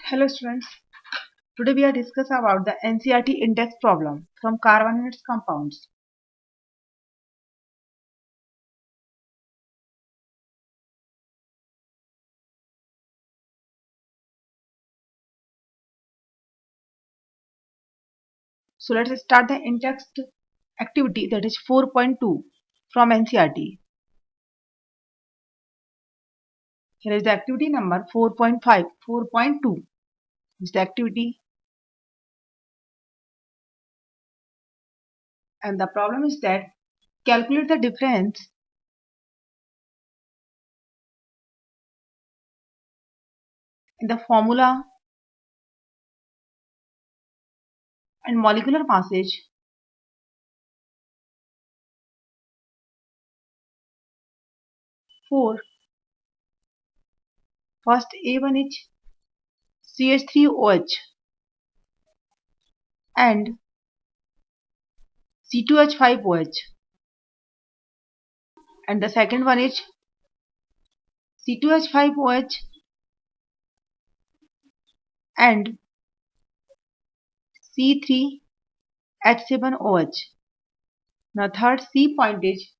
Hello students. Today we are discussing about the NCERT index problem from carbon and its compounds. So let's start the index activity, that is 4.2 from NCERT. Here is the activity number 4.5, 4.2 is the activity, and the problem is that calculate the difference in the formula and molecular masses for first A1 is CH3OH and C2H5OH, and the second one is C2H5OH and C3H7OH. Now third C point is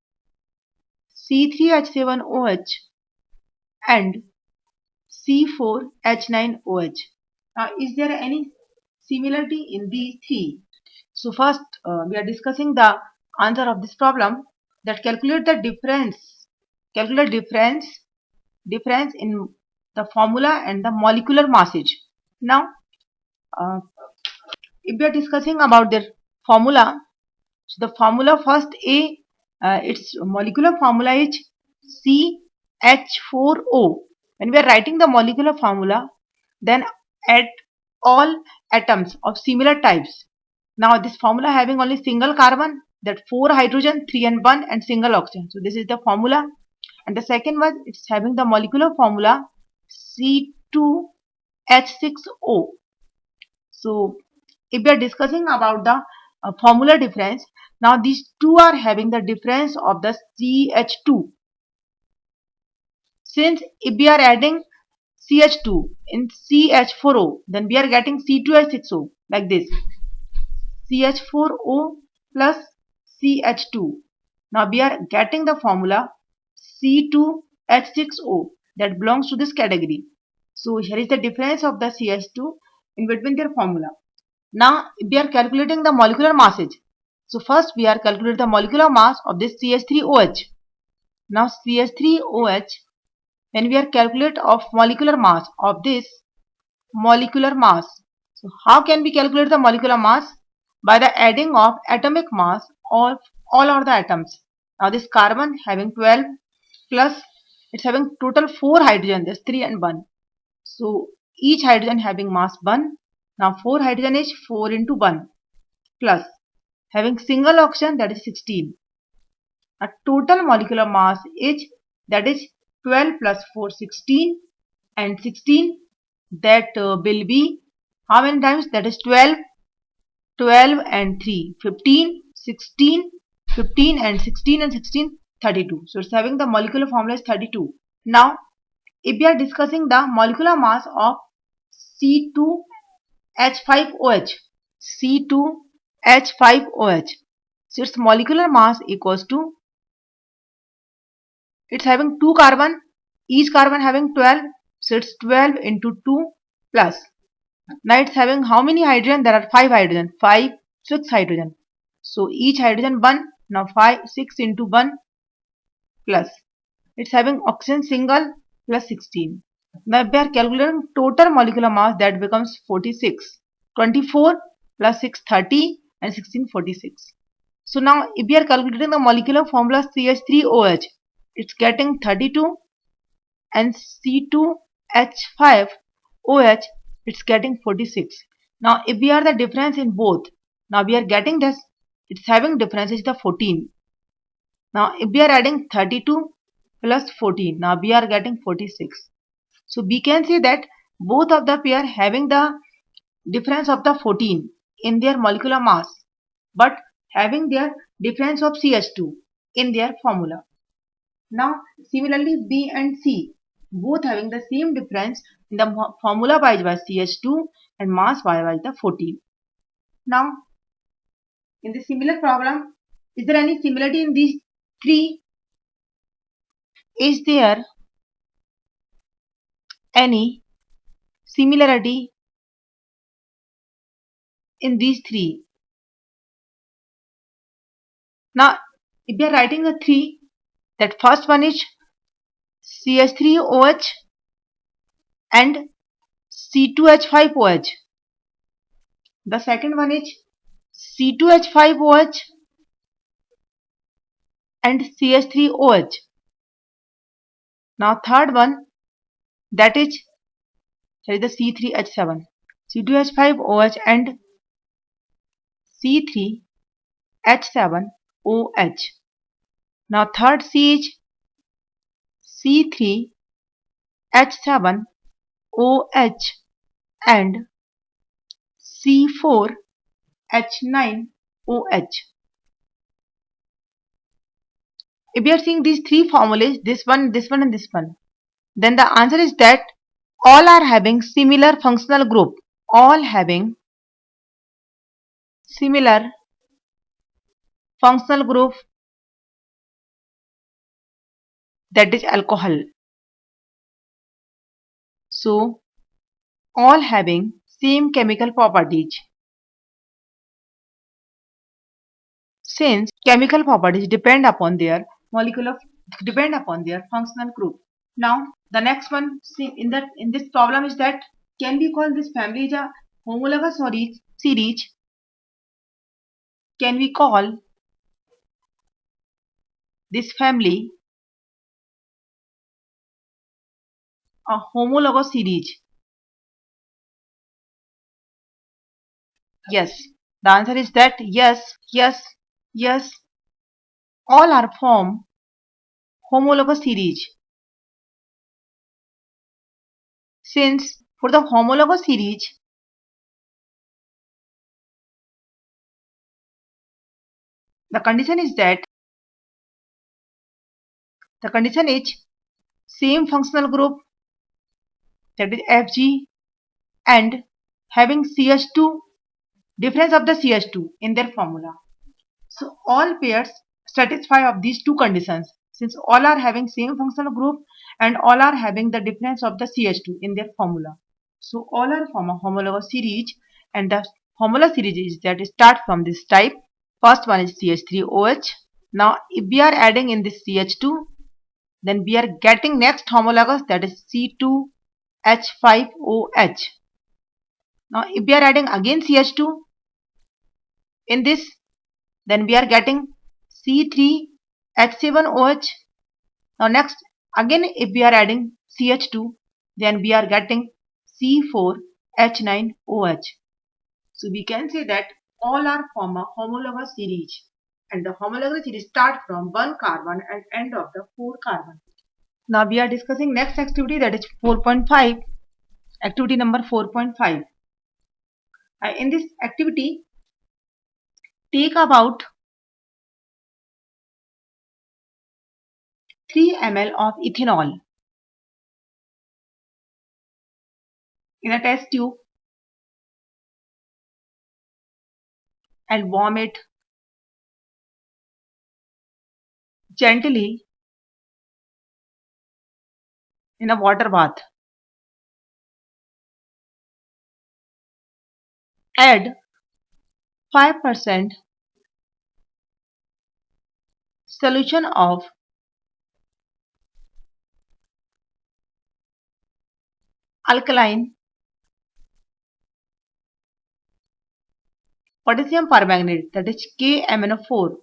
C3H7OH and C4H9OH. Now is there any similarity in these three? So first we are discussing the answer of this problem, that calculate the difference in the formula and the molecular masses. Now if we are discussing about their formula, so the formula first its molecular formula is CH4O. When we are writing the molecular formula, then add all atoms of similar types. Now this formula having only single carbon, that 4 hydrogen, 3 and 1 and single oxygen. So this is the formula. And the second one, it's having the molecular formula C2H6O. So if we are discussing about the formula difference, now these two are having the difference of the CH2. Since if we are adding CH2 in CH4O, then we are getting C2H6O like this, CH4O plus CH2. Now we are getting the formula C2H6O that belongs to this category. So here is the difference of the CH2 in between their formula. Now we are calculating the molecular masses. So first we are calculating the molecular mass of this CH3OH. Now CH3OH, when we are calculate of molecular mass of this molecular mass. So how can we calculate the molecular mass? By the adding of atomic mass of all of the atoms. Now this carbon having 12 plus it's having total 4 hydrogen, that's 3 and 1. So each hydrogen having mass 1. Now 4 hydrogen is 4 into 1 plus having single oxygen, that is 16. A total molecular mass is, that is 12 plus 4, 16, and 16 that will be how many times? That is 12, 12 and 3, 15, 16, 15 and 16 and 16, 32. So it's having the molecular formula is 32. Now if we are discussing the molecular mass of C2H5OH, C2H5OH, so its molecular mass equals to, it's having 2 carbon, each carbon having 12, so it's 12 into 2 plus. Now it's having how many hydrogen? There are 5 hydrogen, 6 hydrogen. So each hydrogen 1, now 6 into 1 plus. It's having oxygen single plus 16. Now if we are calculating total molecular mass, that becomes 46. 24 plus 6, 30 and 16, 46. So now if we are calculating the molecular formula CH3OH, it's getting 32, and C2H5OH, it's getting 46. Now if we are the difference in both, now we are getting this, it's having difference is the 14. Now if we are adding 32 plus 14, now we are getting 46. So we can say that both of the pair having the difference of the 14 in their molecular mass, but having their difference of CH2 in their formula. Now similarly B and C, both having the same difference in the formula by CH2 and mass by the 14. Now, in the similar problem, is there any similarity in these three? Is there any similarity in these three? Now, if we are writing the three, that first one is CH3OH and C2H5OH. The second one is C2H5OH and CH3OH. Now third one, that is the C3H7. C2H5OH and C3H7OH. Now third C is C3H7OH and C4H9OH. If we are seeing these three formulas, this one and this one, then the answer is that all are having similar functional group. All having similar functional group, that is alcohol. So all having same chemical properties. Since chemical properties depend upon their functional group. Now the next one in this problem is that can we call this family as a homologous series? Can we call this family a homologous series? Yes. The answer is that yes, yes. All are form homologous series. Since for the homologous series, the condition is same functional group, that is Fg, and having CH2, difference of the CH2 in their formula. So all pairs satisfy of these two conditions, since all are having same functional group and all are having the difference of the CH2 in their formula. So all are form a homologous series, and the homologous series is that start from this type. First one is CH3OH. Now if we are adding in this CH2, then we are getting next homologous, that is C2H5OH. Now if we are adding again CH2 in this, then we are getting C3H7OH. Now next again if we are adding CH2, then we are getting C4H9OH. So we can say that all are form a homologous series, and the homologous series start from 1 carbon and end of the 4 carbon. Now we are discussing next activity, that is 4.5, activity number 4.5. In this activity, take about 3 ml of ethanol in a test tube and warm it gently in a water bath. Add 5% solution of alkaline potassium permanganate, that is KMnO4.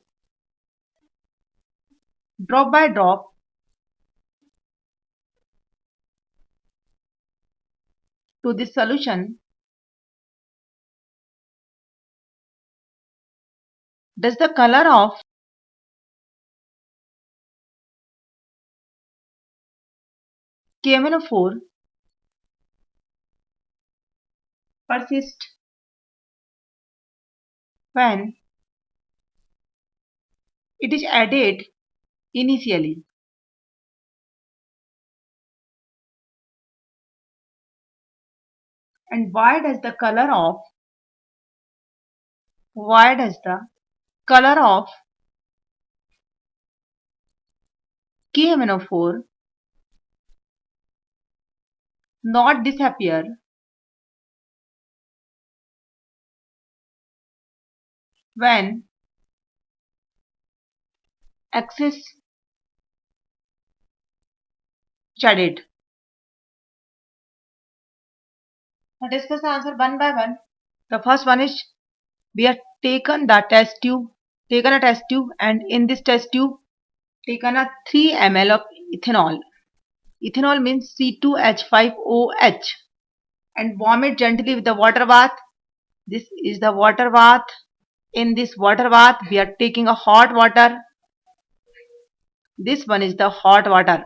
Drop by drop to this solution. Does the color of KMnO4 persist when it is added initially? And why does the color of KMNO4 not disappear when axis is added? Now discuss the answer one by one. The first one is, we have taken a test tube, and in this test tube taken a 3 ml of ethanol. Ethanol means C2H5OH, and warm it gently with the water bath. This is the water bath. In this water bath we are taking a hot water. This one is the hot water.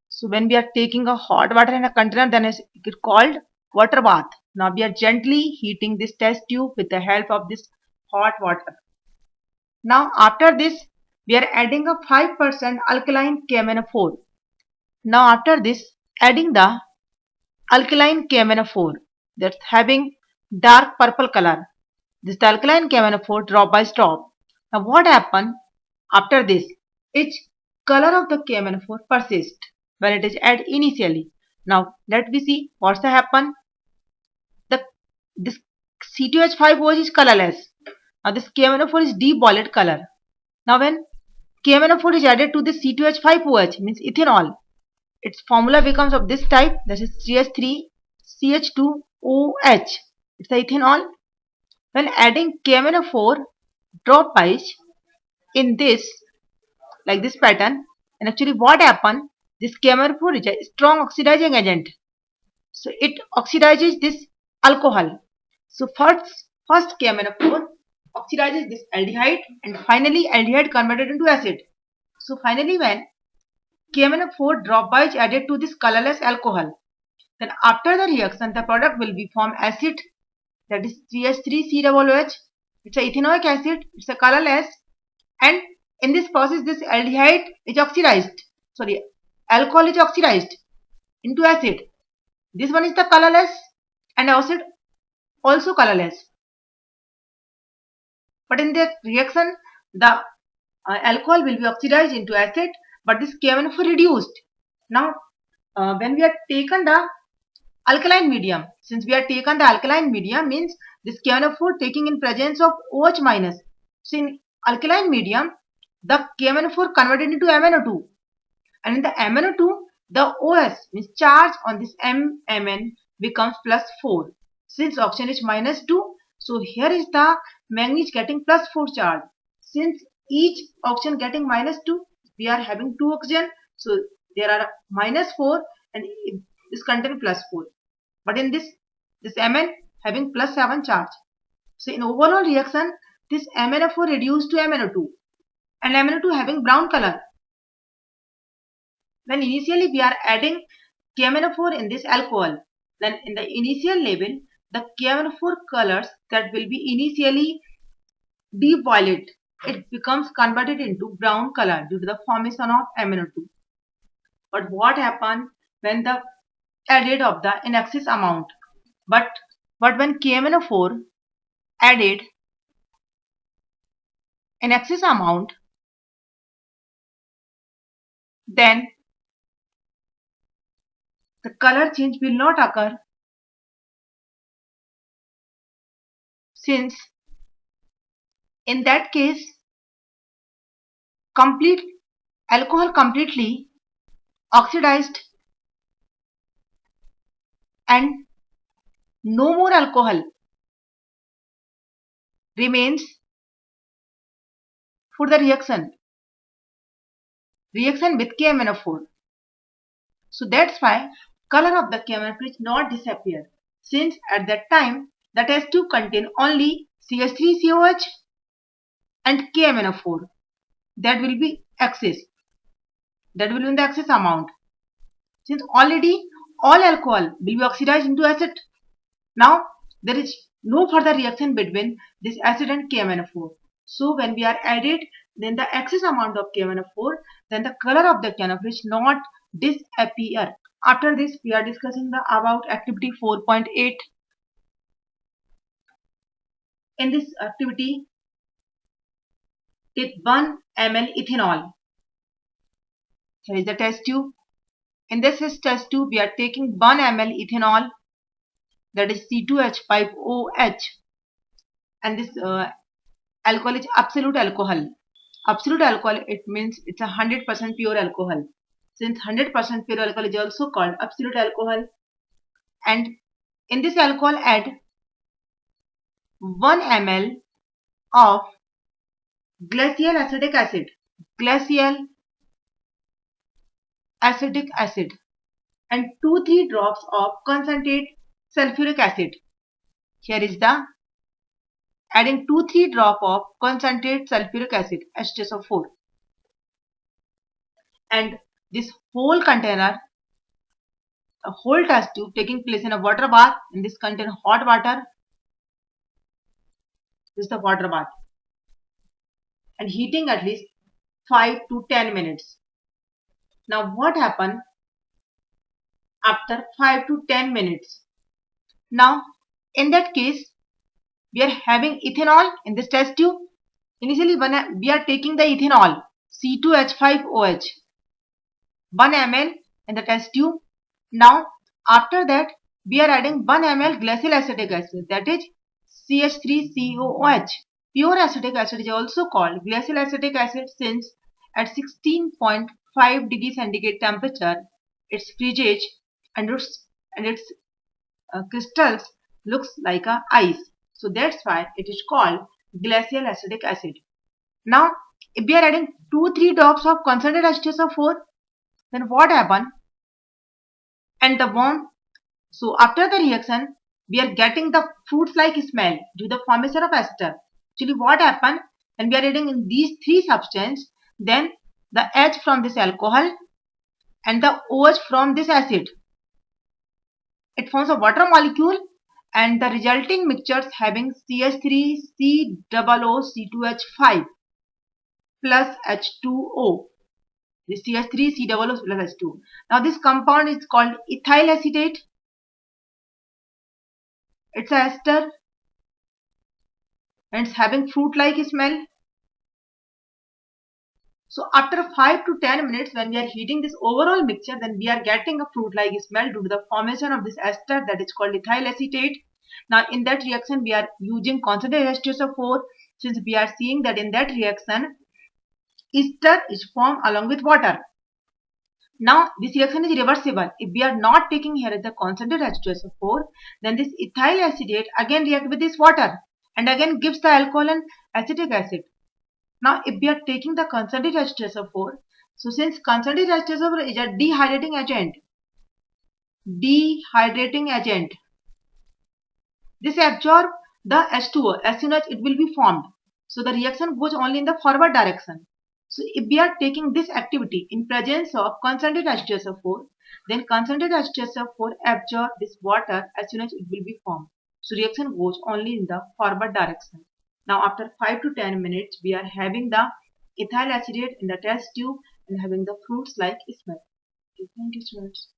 So when we are taking a hot water in a container, then it's called water bath. Now we are gently heating this test tube with the help of this hot water. Now after this, we are adding a 5% alkaline KMNO4. Now after this, adding the alkaline KMNO4 that's having dark purple color. This the alkaline KMNO4 drop by drop. Now what happened after this? Each color of the KMNO4 persists when it is added initially. Now let me see what's the happen. This C2H5OH is colorless. Now this KMNO4 is deep violet color. Now when KMNO4 is added to this C2H5OH, means ethanol, its formula becomes of this type, that is CH3CH2OH. It's the ethanol. When adding KMNO4 dropwise in this, like this pattern, and actually what happened, this KMNO4 is a strong oxidizing agent. So it oxidizes this alcohol. So first KMNO4 oxidizes this aldehyde, and finally aldehyde converted into acid. So finally when KMNO4 dropwise added to this colorless alcohol, then after the reaction the product will be form acid, that is CH3COOH. It's a ethanoic acid, it's a colorless, and in this process this aldehyde is oxidized, alcohol is oxidized into acid. This one is the colorless, and acid also colorless. But in the reaction the alcohol will be oxidized into acid, but this KMNO4 reduced. Now when we are taken the alkaline medium, since we are taken the alkaline medium, means this KMNO4 taking in presence of OH minus. So in alkaline medium the KMNO4 converted into MnO2, and in the MnO2 the OS means charge on this Mn becomes +4. Since oxygen is -2, so here is the manganese getting +4 charge. Since each oxygen getting -2, we are having 2 oxygen, so there are -4 and this contain +4. But in this Mn having +7 charge. So in overall reaction, this MnO4 reduced to MnO2, and MnO2 having brown color. When initially we are adding KMNO4 in this alcohol, then in the initial level the KMNO4 colors that will be initially deep violet, it becomes converted into brown color due to the formation of MnO2. But what happened when the added of the in excess amount? But when KMNO4 added in excess amount, then the color change will not occur, since in that case complete alcohol completely oxidized and no more alcohol remains for the reaction with KMNO4. So that's why color of the KMNO4 is not disappear, since at that time the test tube contain only CH3COH and KMNO4. That will be excess. That will be in the excess amount. Since already all alcohol will be oxidized into acid. Now there is no further reaction between this acid and KMNO4. So when we are added then the excess amount of KMNO4, then the color of the KMNO4 is not disappear. After this, we are discussing the about activity 4.8. In this activity, take 1 ml ethanol. Here is the test tube. In this test tube, we are taking 1 ml ethanol, that is C2H5OH, and this alcohol is absolute alcohol. Absolute alcohol, it means it's a 100% pure alcohol. Since 100% pure alcohol is also called absolute alcohol. And in this alcohol, add 1 ml of glacial acetic acid. Glacial acetic acid and 2-3 drops of concentrate sulfuric acid. Here is the adding 2-3 drop of concentrate sulfuric acid H2SO4, and this whole container, a whole test tube taking place in a water bath. In this contain hot water. This is the water bath, and heating at least 5 to 10 minutes. Now what happened after 5 to 10 minutes? Now in that case, we are having ethanol in this test tube. Initially, when we are taking the ethanol C2H5OH 1 ml in the test tube. Now after that, we are adding 1 ml glacial acetic acid, that is CH3COOH. Pure acetic acid is also called glacial acetic acid since at 16.5 degrees centigrade temperature its freezage and its crystals looks like a ice. So that's why it is called glacial acetic acid. Now if we are adding 2-3 drops of concentrated H2SO4, then what happen? And the warm. So after the reaction, we are getting the fruits like smell due to the formation of ester. Actually, what happen when we are adding in these three substances? Then the H from this alcohol and the OH from this acid, it forms a water molecule, and the resulting mixtures having CH3COOC2H5 plus H2O. This CH3COO plus H2. Now this compound is called ethyl acetate. It's a ester and it's having fruit-like smell. So after 5 to 10 minutes, when we are heating this overall mixture, then we are getting a fruit-like smell due to the formation of this ester that is called ethyl acetate. Now in that reaction, we are using concentrated H2SO4 since we are seeing that in that reaction, ester is formed along with water. Now this reaction is reversible. If we are not taking here the concentrated H2SO4, then this ethyl acetate again react with this water and again gives the alcohol and acetic acid. Now if we are taking the concentrated H2SO4, so since concentrated H2SO4 is a dehydrating agent, this absorb the H2O as soon as it will be formed. So the reaction goes only in the forward direction. So if we are taking this activity in presence of concentrated H2SO4, then concentrated H2SO4 absorb this water as soon as it will be formed. So reaction goes only in the forward direction. Now after 5 to 10 minutes, we are having the ethyl acetate in the test tube and having the fruits like smell. Okay, thank you, students.